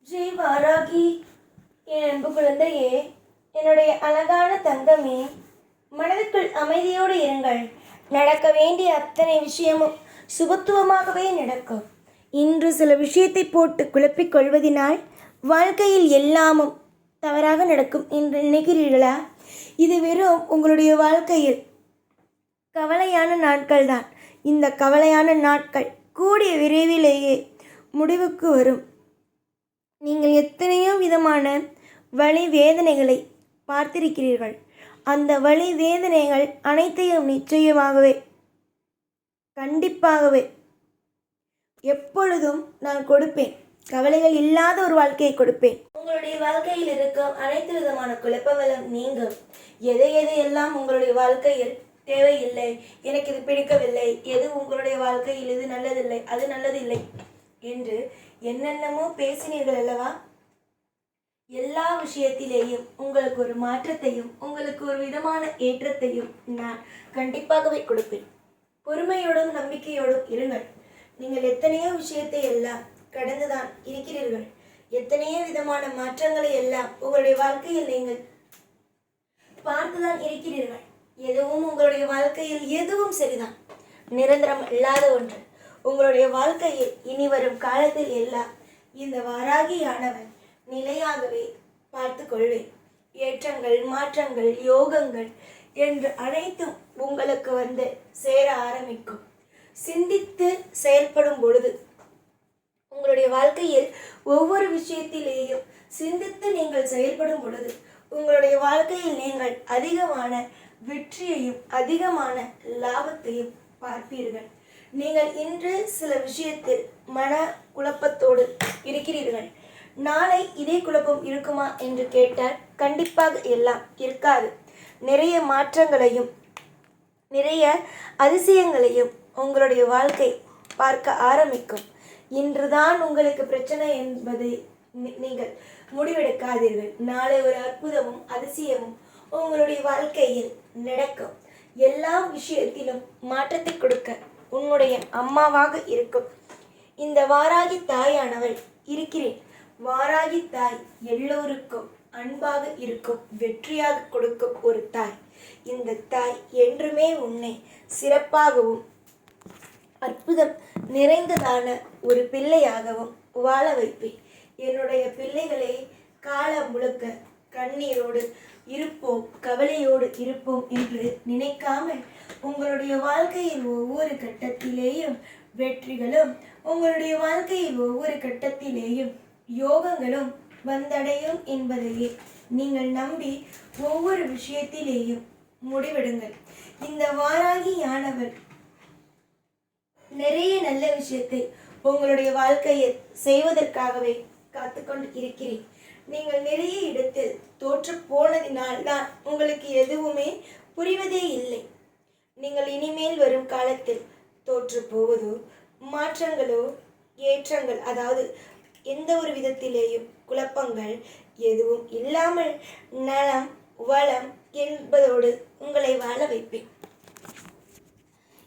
ஜெய் வாராகி, என் அன்பு குழந்தையே, என்னுடைய அழகான தங்கமே, மனதுக்குள் அமைதியோடு இருங்கள். நடக்க வேண்டிய அத்தனை விஷயமும் சுபத்துவமாகவே நடக்கும். இன்று சில விஷயத்தை போட்டு குழப்பிக் கொள்வதினால் வாழ்க்கையில் எல்லாமும் தவறாக நடக்கும் என்று நினைக்கிறீர்களா? இது வெறும் உங்களுடைய வாழ்க்கையில் கவலையான நாட்கள் தான். இந்த கவலையான நாட்கள் கூடிய விரைவிலேயே முடிவுக்கு வரும். நீங்கள் எத்தனையோ விதமான வலி வேதனைகளை பார்த்திருக்கிறீர்கள். அந்த வலி வேதனைகள் அனைத்தையும் நிச்சயமாகவே, கண்டிப்பாகவே எப்பொழுதும் நான் கொடுப்பேன். கவலைகள் இல்லாத ஒரு வாழ்க்கையை கொடுப்பேன். உங்களுடைய வாழ்க்கையில் இருக்கும் அனைத்து விதமான குழப்பங்களும் நீங்கும். எதை எல்லாம் உங்களுடைய வாழ்க்கையில் தேவையில்லை, எனக்கு இது பிடிக்கவில்லை, எது உங்களுடைய வாழ்க்கையில் இது நல்லதில்லை, அது நல்லதில்லை என்று என்னென்னமோ பேசினீர்கள் அல்லவா? எல்லா விஷயத்திலேயும் உங்களுக்கு ஒரு மாற்றத்தையும் உங்களுக்கு ஒரு விதமான ஏற்றத்தையும் நான் கண்டிப்பாகவே கொடுப்பேன். பொறுமையோடும் நம்பிக்கையோடும் இருங்கள். நீங்கள் எத்தனையோ விஷயத்தை எல்லாம் கடந்துதான் இருக்கிறீர்கள். எத்தனையோ விதமான மாற்றங்களை எல்லாம் உங்களுடைய வாழ்க்கையில் நீங்கள் பார்த்துதான் இருக்கிறீர்கள். எதுவும் உங்களுடைய வாழ்க்கையில் எதுவும் சரிதான், நிரந்தரம் இல்லாத ஒன்று. உங்களுடைய வாழ்க்கையில் இனி வரும் காலத்தில் எல்லாம் இந்த வாராகியானவன் நிலையாகவே பார்த்து கொள்வேன். ஏற்றங்கள், மாற்றங்கள், யோகங்கள் என்று அனைத்தும் உங்களுக்கு வந்து சேர ஆரம்பிக்கும். சிந்தித்து செயல்படும் பொழுது உங்களுடைய வாழ்க்கையில் ஒவ்வொரு விஷயத்திலேயும் சிந்தித்து நீங்கள் செயல்படும் பொழுது உங்களுடைய வாழ்க்கையில் நீங்கள் அதிகமான வெற்றியையும் அதிகமான லாபத்தையும் பார்ப்பீர்கள். நீங்கள் இன்று சில விஷயத்தில் மன குழப்பத்தோடு இருக்கிறீர்கள். நாளை இதே குழப்பம் இருக்குமா என்று கேட்டால் கண்டிப்பாக எல்லாம் இருக்காது. நிறைய மாற்றங்களையும் நிறைய அதிசயங்களையும் உங்களுடைய வாழ்க்கை பார்க்க ஆரம்பிக்கும். இன்றுதான் உங்களுக்கு பிரச்சனை என்பதை நீங்கள் முடிவெடுக்காதீர்கள். நாளை ஒரு அற்புதமும் அதிசயமும் உங்களுடைய வாழ்க்கையில் நடக்கும். எல்லா விஷயத்திலும் மாற்றத்தை கொடுக்க உன்னுடைய அம்மாவாக இருக்கும் இந்த வாராகி தாயானவள் இருக்கிறேன். வாராகி தாய் எல்லோருக்கும் அன்பாக இருக்கும், வெற்றியாக கொடுக்கும் ஒரு தாய். இந்த தாய் என்றுமே உன்னை சிறப்பாகவும் அற்புதம் நிறைந்ததான ஒரு பிள்ளையாகவும் வாழ வைப்பேன். என்னுடைய பிள்ளைகளை காலம் முழுக்க கண்ணீரோடு இருப்போம், கவலையோடு இருப்போம் என்று நினைக்காமல் உங்களுடைய வாழ்க்கையில் ஒவ்வொரு கட்டத்திலேயும் வெற்றிகளும், உங்களுடைய வாழ்க்கையில் ஒவ்வொரு கட்டத்திலேயும் யோகங்களும் வந்தடையும் என்பதையே நீங்கள் நம்பி ஒவ்வொரு விஷயத்திலேயும் முடிவெடுங்கள். இந்த வாராகியானவள் நிறைய நல்ல விஷயத்தை உங்களுடைய வாழ்க்கையில் செய்வதற்காகவே காத்துக்கொண்டு இருக்கிறேன். நீங்கள் நிறைய இடத்தில் தோற்று போனதினால்தான் உங்களுக்கு எதுவுமே புரிவதே இல்லை. நீங்கள் இனிமேல் வரும் காலத்தில் தோற்று போவதோ மாற்றங்களோ ஏற்றங்கள், அதாவது எந்த ஒரு விதத்திலேயும் குழப்பங்கள் எதுவும் இல்லாமல் நலம் வளம் என்பதோடு உங்களை வாழ வைப்பேன்.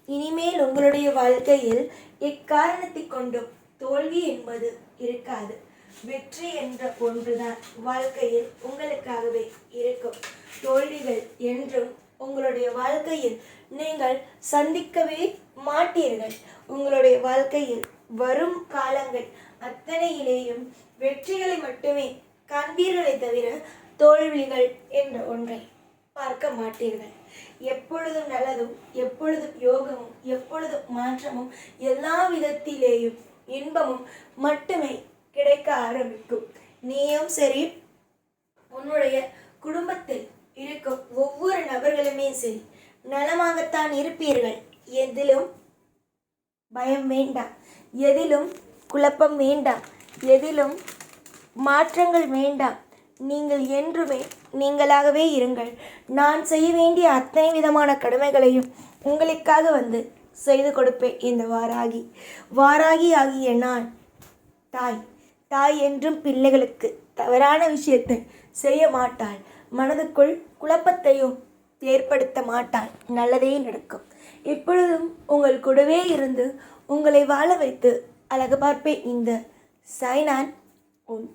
இனிமேல் உங்களுடைய வாழ்க்கையில் எக்காரணத்தை கொண்டும் தோல்வி என்பது இருக்காது. வெற்றி என்ற ஒன்றுதான் வாழ்க்கையில் உங்களுக்காகவே இருக்கும். தோல்விகள் என்றும் உங்களுடைய வாழ்க்கையில் நீங்கள் சந்திக்கவே மாட்டீர்கள். உங்களுடைய வாழ்க்கையில் வரும் காலங்கள் அத்தனையிலேயும் வெற்றிகளை மட்டுமே காண்பீர்களே தவிர தோல்விகள் என்ற ஒன்றை பார்க்க மாட்டீர்கள். எப்பொழுதும் நல்லதும், எப்பொழுதும் யோகமும், எப்பொழுதும் மாற்றமும், எல்லா விதத்திலேயும் இன்பமும் மட்டுமே கிடைக்க ஆரம்பிக்கும். நீயும் சரி, உன்னுடைய குடும்பத்தில் இருக்கும் ஒவ்வொரு நபர்களுமே சரி நலமாகத்தான் இருப்பீர்கள். எதிலும் பயம் வேண்டாம், எதிலும் குழப்பம் வேண்டாம், எதிலும் மாற்றங்கள் வேண்டாம். நீங்கள் என்றுமே நீங்களாகவே இருங்கள். நான் செய்ய வேண்டிய அத்தனை விதமான கடமைகளையும் உங்களுக்காக வந்து செய்து கொடுப்பேன். இந்த வாராகி ஆகிய நான் தாய். தாய் என்றும் பிள்ளைகளுக்கு தவறான விஷயத்தை செய்ய மாட்டாள். மனதுக்குள் குழப்பத்தையும் ஏற்படுத்த மாட்டாள். நல்லதே நடக்கும். எப்பொழுதும் உங்கள் கூடவே இருந்து உங்களை வாழ வைத்து அழகு பார்ப்பேன். இந்த சாய்நான் ஓம்